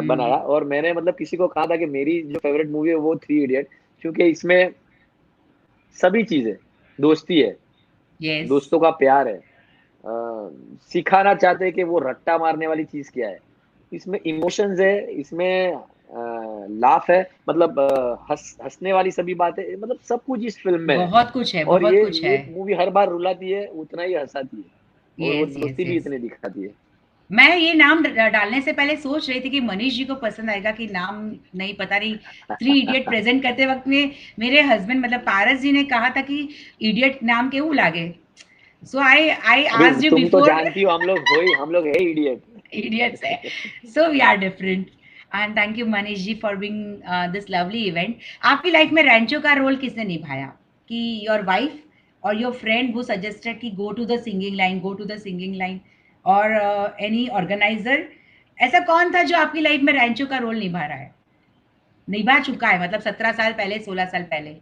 बनाया, और मैंने मतलब किसी को कहा था कि मेरी जो फेवरेट मूवी है वो थ्री इडियट, क्योंकि इसमें सभी चीजें, दोस्ती है, दोस्तों का प्यार है, सिखाना चाहते हैं कि वो रट्टा मारने वाली चीज क्या है, इसमें इमोशंस है, इसमें लाफ है, मतलब हंसने वाली सभी बातें, मतलब सब कुछ इस फिल्म में है।
बहुत कुछ है,
और
बहुत कुछ है।
ये मूवी हर बार रुलाती है उतना ही हंसाती है, और वो
यस यस
दोस्ती भी
यस।
इतनी दिखाती है।
मैं ये नाम डालने से पहले सोच रही थी कि मनीष जी को पसंद आएगा कि नाम, नहीं पता नहीं। थ्री इडियट प्रेजेंट करते वक्त में मेरे हस्बैंड मतलब पारस जी ने कहा था कि इडियट नाम क्यों लागे, सो आई
अभी
आस्क्ड यू
तुम तो
बिफोर।
जानती हो, हम लोग है इडियट।
idiots है, so we are different. And thank you Manish ji for being this lovely event. आपकी लाइफ में रैंचो का रोल किसने निभाया, कि योर वाइफ और योर फ्रेंड वो सजेस्टेड कि go to the singing line, go to the singing line, और एनी ऑर्गेनाइजर, ऐसा कौन था जो आपकी लाइफ में रैंचो का रोल निभा रहा है, निभा चुका है, मतलब 17 साल पहले, 16 साल पहले?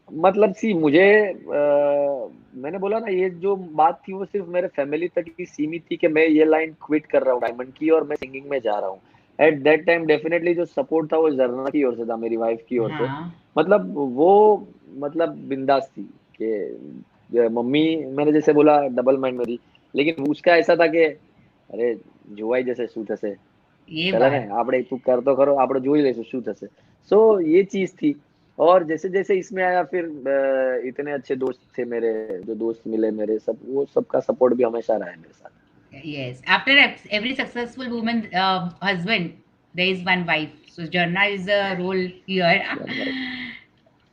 मतलब सी मुझे मैंने बोला ना, ये जो बात थी वो सिर्फ मेरे फैमिली तक ही सीमित थी कि मैं ये लाइन क्विट कर रहा हूँ डायमंड की और मैं सिंगिंग में जा रहा हूँ। एट दैट टाइम डेफिनेटली जो सपोर्ट था वो जरना की ओर से था, मेरी वाइफ की ओर से।
हाँ।
मतलब वो मतलब बिंदास थी कि मम्मी, मैंने जैसे बोला डबल माइंड मेरी, लेकिन उसका ऐसा था कि अरे जुआई जैसे શું થશે,
ये
चले ने
बात।
આપણે તું करतो करो, આપણે જોઈ લેશું શું થશે। सो ये चीज थी। और जैसे जैसे इसमें आया फिर इतने अच्छे दोस्त थे मेरे, जो दोस्त मिले मेरे, सब वो सबका सपोर्ट भी हमेशा रहा है मेरे साथ।
Yes, after every successful woman husband, there is one wife. So Jarna is a role here.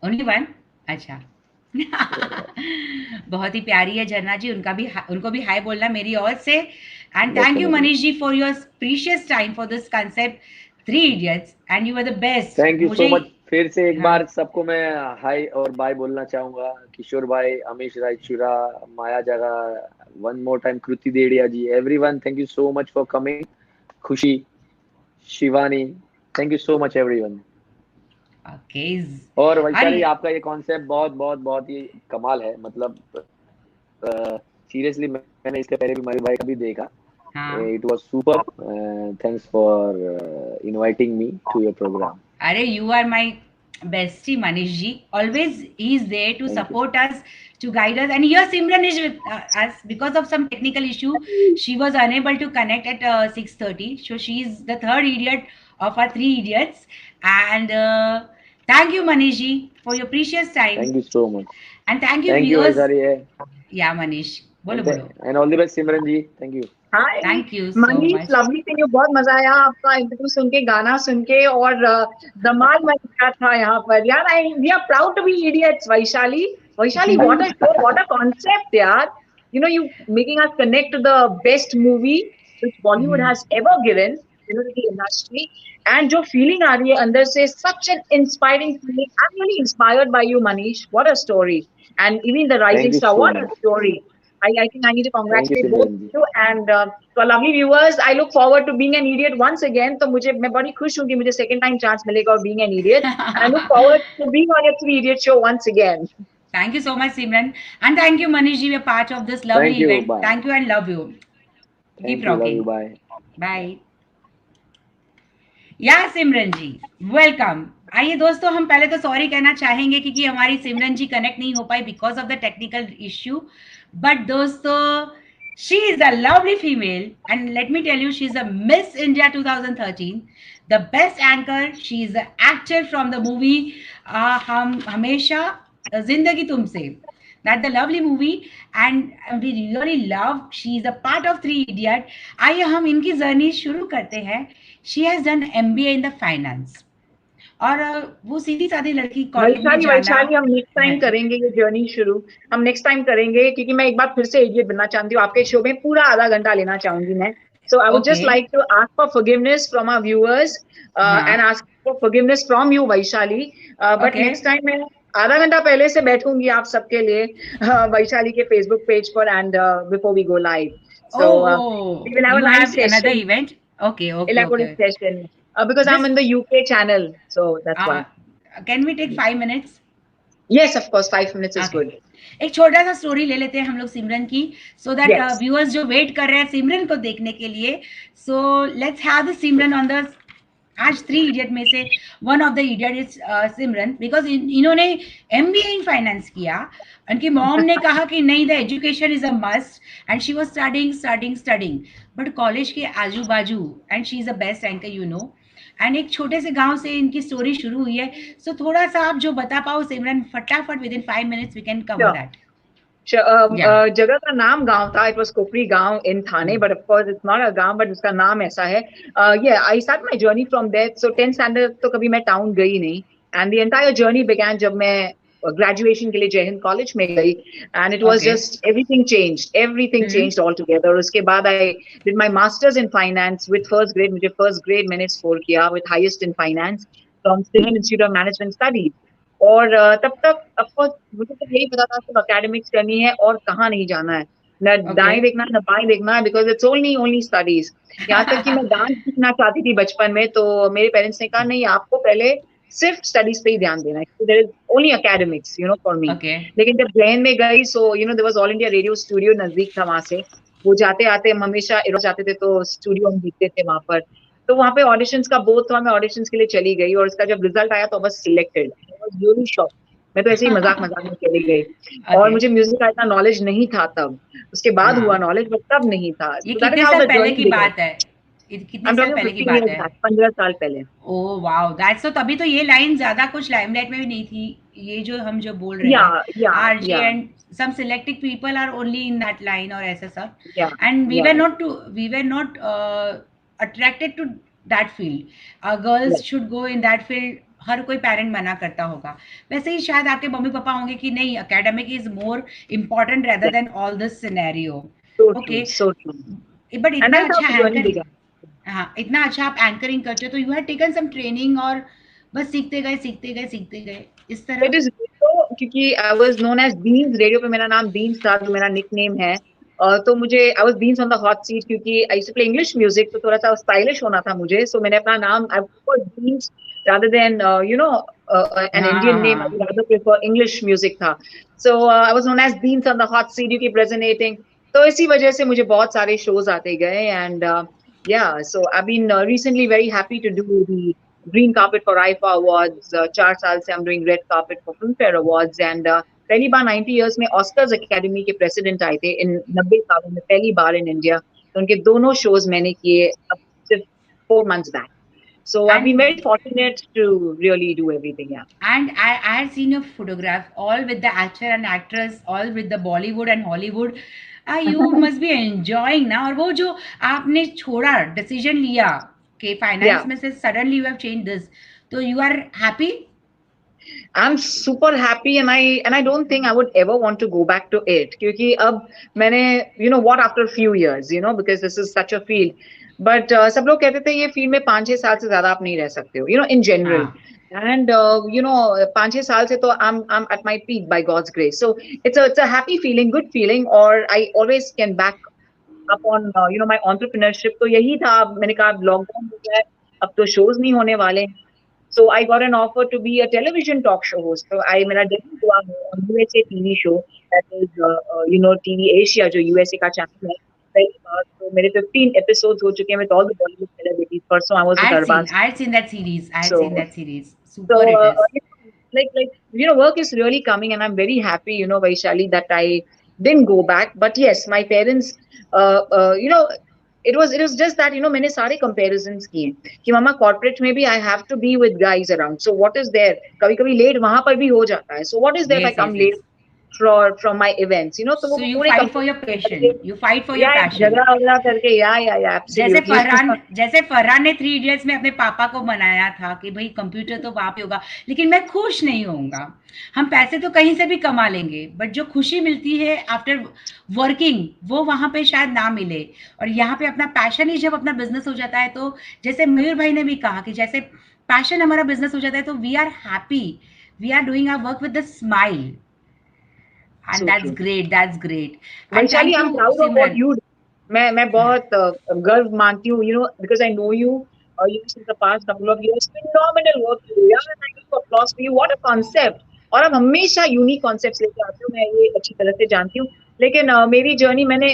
Only one? अच्छा। बहुत ही प्यारी है झरना जी, उनका भी उनको भी हाय बोलना मेरी ओर से। And thank you
definitely.
Manish ji for your precious time for this concept three idiots, and you are the best
thank you so
मुझे।
मच। फिर से एक
हाँ।
बार सबको मैं हाय और बाय बोलना चाहूंगा। किशोर भाई, Amish Raichura, Maya Jaga, one more time Kriti Dedhia ji, everyone thank you so much for coming. Khushi, Shivani, thank you so much everyone.
Okay.
और
अरे
वैशाली, आपका ये कॉन्सेप्ट बहुत बहुत बहुत ही कमाल है, मतलब सीरियसली मैंने इसके पहले भी मयूर भाई का भी देखा।
हाँ।
It was super. Thanks for inviting me to your program.
Are you are my bestie, Manish ji. Always he is there to
thank you.
support us, to guide us. And here Simran is with us because of some technical issue. She was unable to connect at 6:30. So she is the third idiot of our three idiots. And thank you, Manish ji, for your precious time.
Thank you so much.
And thank you,
thank you
viewers.
Vaishali है।
Yeah, Manish. Bolo
and
bolo.
And all the best Simran ji, thank you.
Hi
Thank you so
Manish,
much.
Lovely से you, बहुत मजा आया आपका interview सुन के, गाना सुन के, और धमाल मचा था यहाँ पर यार। I we are proud to be idiots. Vaishali, Vaishali, what a show, what a concept यार। You know, you making us connect to the best movie which Bollywood has ever given, you know, to the industry. And जो feeling आ रही है अंदर से, such an inspiring feeling. I'm really inspired by you, Manish. What a story! And even the
thank
Rising
you
Star,
so
what a
much.
story! I think I need to
thank you
congratulate both
Simran ji.
of you. And to our lovely viewers, I look forward to being an idiot once again. तो मैं बड़ी खुश हूँ कि मुझे second time chance मिलेगा और being an idiot. And I look forward to being on your three idiot show once again.
Thank you so much, Simran. And thank you, Manish ji, be a part of this lovely
thank you,
event.
Bye.
Thank you and love you. Keep
thank you, love you,
rocking.
Bye.
Bye. Yeah, Simran ji, welcome. आइए दोस्तों, हम पहले तो sorry कहना चाहेंगे क्योंकि हमारी सिमरन जी connect नहीं हो पाई because of the technical issue, but दोस्तों she is a lovely female and let me tell you she's a Miss India 2013, the best anchor. She is an actor from the movie हम हमेशा जिंदगी तुमसे, that the lovely movie, and we really love, she is a part of Three Idiot. आइए हम इनकी journey शुरू करते हैं. She has done MBA in the finance और वो सीधी सादी लड़की कॉलेज में जाना.
वैशाली हम नेक्स्ट टाइम करेंगे ये जर्नी शुरू, हम नेक्स्ट टाइम करेंगे क्योंकि मैं एक बार फिर से इडियट बनना चाहती हूँ आपके शो में, पूरा आधा घंटा लेना चाहूंगी मैं. So I would just like to ask for forgiveness from our viewers and ask for forgiveness from you Vaishali, but next time मैं आधा घंटा पहले से बैठूंगी आप सबके लिए वैशाली के फेसबुक पेज पर and before we go live. So we will have a nice session.
Another event. Okay.
Elaborate session. Because I'm in the UK channel, so that's why.
Can we take 5 minutes?
Yes, of course, 5 minutes is good.
एक छोटा सा story ले लेते हैं हम लोग सिमरन की, so that viewers जो वेट कर रहे हैं सिमरन को देखने के लिए, so let's have the Simran on the आज 3 इडियट में से one of the idiot is Simran, because इन्होंने MBA इन फाइनेंस किया. उनकी मॉम ने कहा कि नहीं, the education is a must and she was studying but college के आजू बाजू, and she is the best anchor you know. And एक छोटे से गांव से इनकी स्टोरी शुरू हुई है. सो थोड़ा सा आप जो बता पाओ सिमरन, फटाफट within 5 minutes we can cover that.
जगह का नाम गांव था, इट वाज कोपरी गांव in Thane, but of course it's not a गांव, बट उसका नाम ऐसा है. I start my journey from there. So 10th standard तो कभी मैं टाउन गई नहीं, and the entire journey began जब मैं ग्रेजुएशन के लिए जय हिंद कॉलेज में गई, and it was just everything changed all together. उसके बाद I did my masters in finance with first grade. मुझे फर्स्ट ग्रेड मैंने स्कोर किया with highest in finance from Steven institute of management studies. और तब तक ऑफकोर्स मुझे तो यही पता था सिर्फ एकेडमिक्स करनी है और कहाँ नहीं जाना है, न दाएं देखना है न बाएं देखना है, बिकॉज इट्स ओनली स्टडीज. यहाँ तक कि मैं डांस सीखना चाहती थी बचपन में, तो मेरे पेरेंट्स ने कहा नहीं, आपको पहले सिर्फ स्टडीज पे ही ध्यान देना है, there is only academics you know for me. लेकिन जब जैन में गई, so you know there was All India Radio studio नजदीक था वहां से. वो जाते आते हम हमेशा इधर जाते थे, तो स्टूडियो हम दिखते थे वहां पर. तो वहाँ पे ऑडिशंस का बोर्ड था, मैं ऑडिशंस के लिए चली गई, और उसका जब रिजल्ट आया तो बस selected. I was really shocked. मैं तो ऐसे ही मजाक में चली गई. और मुझे म्यूजिक का इतना नॉलेज नहीं था तब. उसके बाद हुआ नॉलेज, बट तब नहीं था.
ये कितने साल पहले की बात है? कितने साल पहले की बात है?
15 साल पहले.
Oh wow, that's so. तभी तो ये लाइन ज्यादा कुछ लाइमलाइट में भी नहीं थी, ये जो हम जो बोल रहे हैं RJ and some selected people are only in that line और ऐसा सब. And we were not attracted to that field. Girls should go in that field. हर कोई पेरेंट मना करता होगा. वैसे ही शायद आपके मम्मी पापा होंगे कि नहीं, academic is more important rather than all this scenario. Okay, but इतना अच्छा एंकर, हाँ इतना अच्छा आप एंकरिंग करते हो, तो you have taken some training और बस सीखते गए इस तरह.
इट इज क्योंकि I was known as beans. Radio पे मेरा नाम बीन्स था, जो मेरा निकनेम है. तो मुझे I was beans on the hot seat, क्योंकि I used to play English music, तो थोड़ा सा स्टाइलिश होना था मुझे. सो मैंने अपना नाम I prefer beans rather than you know an Indian name. I would rather prefer English music tha. So I was known as Beans on the hot seat. You keep resonating. तो इसी वजह से मुझे बहुत सारे shows आते गए, and yeah, so I've been recently very happy to do the green carpet for IFA Awards. 4 साल से I'm doing red carpet for Filmfare Awards, and पहली बार 90 years में Oscars Academy के president आए थे इन 90 सालों में पहली बार in India. तो उनके दोनों shows मैंने किए अब सिर्फ 4 months back. So I've been very fortunate to really do everything. Yeah.
And I had seen your photograph, all with the actor and actress, all with the Bollywood and Hollywood. You must be enjoying now. और वो जो आपने छोड़ा, decision लिया कि finance में से suddenly you have changed this, तो you are happy?
I'm super happy, and I don't think I would ever want to go back to it. क्योंकि अब मैंने you know what, after a few years, you know, because this is such a field. But सब लोग कहते थे ये field में 5-6 साल से ज्यादा आप नहीं रह सकते हो, you know, in general. And you know 5-6 साल से तो I'm at my peak by God's grace. So it's a happy feeling, good feeling, और I always can back up on you know my entrepreneurship. तो यही था. मैंने कहा lockdown हो गया है, अब तो शोज नहीं होने वाले. So I got an offer to be a television talk show host. So मेरा डेब्यू हुआ on USA TV show, that is you know TV Asia, जो USA का चैनल है. So मेरे 15 episodes हो चुके हैं with all the Bollywood celebrities. परसों I was with Arbaaz.
I've seen that series. super it is.
Work is really coming, and I'm very happy, Vaishali, that I didn't go back. But yes, my parents, it was just that, मैंने सारे comparisons किए कि मामा corporate में भी I have to be with guys around. So what is there? कभी कभी late वहां पर भी हो जाता है. So what is there if I
Yes,
come
yes,
late
yes.
from my events? तो
So
वो
you
पूरे
fight for your passion, you fight for your
या
passion.
झगड़ा वगड़ा करके या absolutely.
जैसे फरहान ने 3 इडियट्स में अपने पापा को मनाया था कि भाई कंप्यूटर तो वहां पे होगा, लेकिन मैं खुश नहीं होऊंगा. हम पैसे तो कहीं से भी कमा लेंगे, बट जो खुशी मिलती है आफ्टर वर्किंग, वो वहां पे शायद ना मिले. और यहाँ पे अपना पैशन ही जब अपना बिजनेस हो जाता है, तो जैसे मयूर भाई ने भी कहा कि जैसे पैशन हमारा बिजनेस हो जाता है, तो we are happy, we are doing our work with the smile.
So
and that's
true.
Great, that's great. And
Vaishali,
thank
I am
you
proud of what
Simran.
You do. मैं बहुत गर्व मानती हूँ, because I know you since the past couple of years. Phenomenal work you do. यार, I give you applause for you. What a concept. और आप हमेशा unique concepts लेके आते हो, मैं ये अच्छी तरह से जानती हूँ. लेकिन मेरी जर्नी, मैंने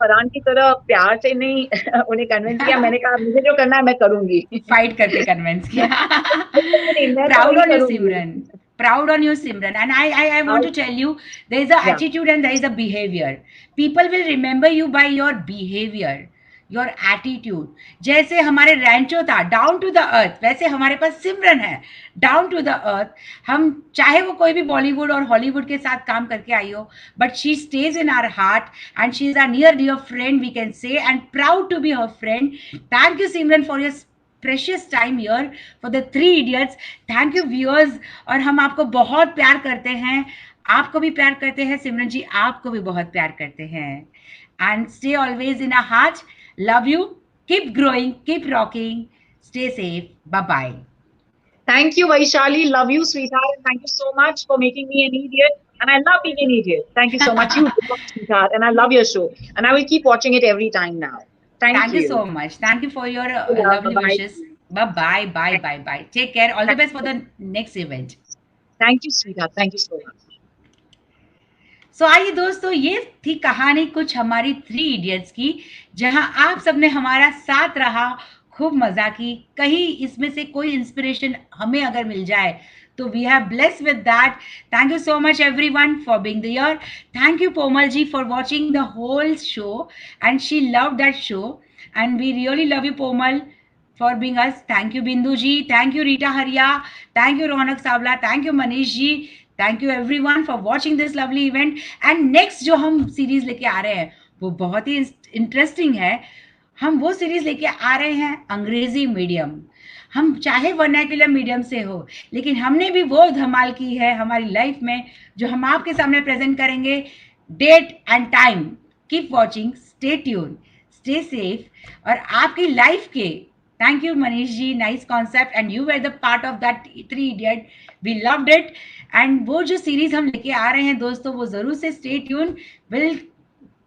फरहान की तरह प्यार से नहीं उन्हें कन्विंस किया. मैंने कहा मुझे जो करना है मैं करूंगी.
फाइट करके कन्विंस किया.
मैं तो
Proud
वही
on you,
करूंगी.
Simran. Proud on you, Simran. And I want to tell you, there is a
Yeah.
attitude and there is a behavior. People will remember you by your behavior, your attitude. जैसे हमारे रैंचो था down to the earth, वैसे हमारे पास सिमरन है down to the earth. हम चाहे वो कोई भी बॉलीवुड और हॉलीवुड के साथ काम करके आई हो, but she stage in our heart and she is our near dear friend, we can say, and proud to be her friend. Thank you Simran for your precious time here for the 3 idiots. Thank you viewers. और हम आपको बहुत प्यार करते हैं, आपको भी प्यार करते हैं. सिमरन जी आपको भी बहुत प्यार करते हैं. And stay always in our heart. Love you. Keep growing. Keep rocking. Stay safe. Bye bye.
Thank you, Vaishali. Love you, sweetheart. And thank you so much for making me an idiot. And I love being an idiot. Thank you so much. You, sweetheart. And I love your show. And I will keep watching it every time now. Thank
you
you
so much. Thank you for your lovely
bye.
wishes. Bye bye. Bye bye bye. Take care. All the best for the next event.
Thank you, sweetheart. Thank you so much.
So आइए दोस्तों, ये थी कहानी कुछ हमारी 3 idiots की, जहां आप सबने हमारा साथ रहा, खूब मजा की. कहीं इसमें से कोई इंस्पिरेशन हमें अगर मिल जाए तो we are blessed with that. Thank you so much everyone for being there. Thank you Pomal ji for watching the whole show and she loved that show, and we really love you Pomal for being us. Thank you Bindu ji, thank you Rita Haria, thank you Ronak Savla, thank you Manish ji, thank you everyone for watching this lovely event. And next जो हम series लेके आ रहे हैं वो बहुत ही interesting है. हम वो सीरीज लेके आ रहे हैं अंग्रेजी मीडियम. हम चाहे वर्नाक्युलर मीडियम से हो, लेकिन हमने भी वो धमाल की है हमारी लाइफ में जो हम आपके सामने प्रेजेंट करेंगे. Date and time. Keep watching, stay tune, stay safe और आपकी लाइफ के. Thank you Manish ji, nice concept and you were the part of that 3 idiot. We loved it. And वो जो सीरीज हम लेके आ रहे हैं दोस्तों, वो जरूर से stay tune. Will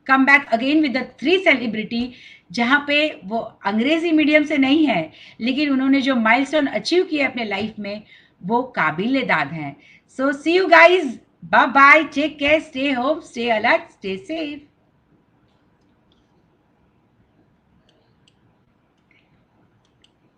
come back again with the 3 celebrity, जहाँ पे वो अंग्रेजी मीडियम से नहीं है, लेकिन उन्होंने जो माइलस्टोन अचीव किए अपने लाइफ में वो काबिल-ए-दाद हैं. So see you guys, bye bye, take care, stay home, stay alert, stay safe.